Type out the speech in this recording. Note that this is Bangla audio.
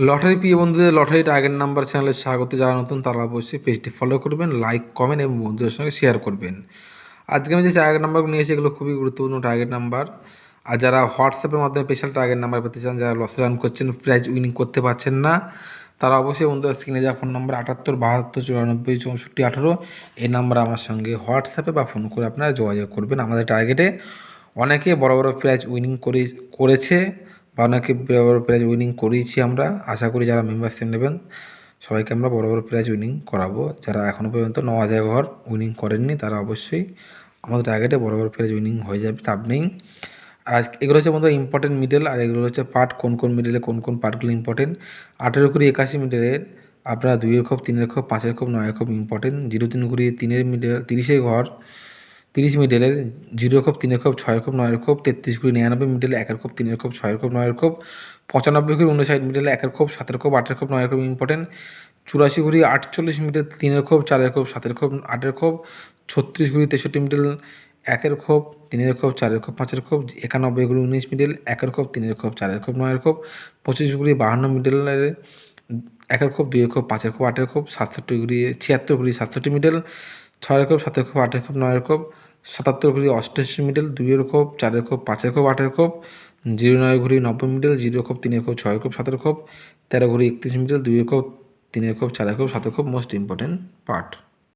লটারি প্রিয় বন্ধুদের লটারি টার্গেট নাম্বার চ্যানেলে স্বাগত। যারা নতুন তারা অবশ্যই পেজটি ফলো করবেন, লাইক কমেন্ট এবং বন্ধুদের সঙ্গে শেয়ার করবেন। আজকে আমি যে টার্গেট নাম্বারগুলো নিয়েছি এগুলো খুবই গুরুত্বপূর্ণ টার্গেট নাম্বার। আর যারা হোয়াটসঅ্যাপের মাধ্যমে স্পেশাল টার্গেট নাম্বার পেতে চান, যারা লস রান করছেন, প্রাইজ উইনিং করতে পারছেন না, তারা অবশ্যই বন্ধুদের স্ক্রিনে যা ফোন নাম্বার 78 72 94 64 18 এই নাম্বার আমার সঙ্গে হোয়াটসঅ্যাপে বা ফোন করে আপনারা যোগাযোগ করবেন। আমাদের টার্গেটে অনেকে বড় বড় প্রাইজ উইনিং করেছে বা অনেকে বড় বড় প্রাইজ উইনিং করিয়েছি আমরা। আশা করি যারা মেম্বারশিপ নেবেন সবাইকে আমরা বড় বড় প্রাইজ উইনিং করাবো। যারা এখনও পর্যন্ত 9,000 ঘর উইনিং করেননি তারা অবশ্যই আমাদের টার্গেটে বড় বড় প্রাইজ উইনিং হয়ে যাবে, চাপ নেই। আর এগুলো হচ্ছে বন্ধু ইম্পর্টেন্ট মিডল, আর এগুলো হচ্ছে পার্ট, কোন কোন মিডলে কোন কোন পার্টগুলো ইম্পর্টেন্ট। 18-81 মিডলের আপনারা 2-এর খোপ, 3-এর খোপ, 5-এর খোপ, 9-এর খোপ ইম্পর্টেন্ট। 0-3-3-এর মিডল, 30-এর ঘর, 30 মিডলের 0 খোপ, 3-এর খোপ, 6-এর খোপ, 9-এর খোপ। 33-99 মিডলে 1-এর খোপ, 3-এর খোপ, 6-এর খোপ, 9-এর খোপ। 95-59 মিডলে 1-এর খোপ, 7-এর খোপ, 8-এর খোপ, 9-এর খোপ ইম্পর্টেন্ট। 84-48 মিডল 3-এর খোপ, 4-এর খোপ, 7-এর খোপ, 8-এর খোপ। 36-63 মিডল 1-এর খোপ, 3-এর খোপ, 4-এর খোপ, 5-এর খোপ। 91-19 মিডল 1-এর খোপ, 3-এর খোপ, 4-এর খোপ, 9-এর খোপ। 25-52 মিডলের 1-এর খোপ, 2-এর খোপ, 5-এর খোপ, 8-এর খোপ। 76-67 মিডল 6-এর খোপ, 7-এর খোপ, 8-এর খোপ, 9-এর খোপ। 77-88 মিডল 2-এর খোপ, 4-এর খোপ, 5-এর খোপ, 8-এর খোপ। 09-90 মিডল 0 খোপ, 3-এর খোপ, 6-এর খোপ, 7-এর খোপ। 13-31 মিডল 2-এর খোপ, 3-এর খোপ, 4-এর খোপ, 7-এর খোপ মোস্ট ইম্পর্টেন্ট পার্ট।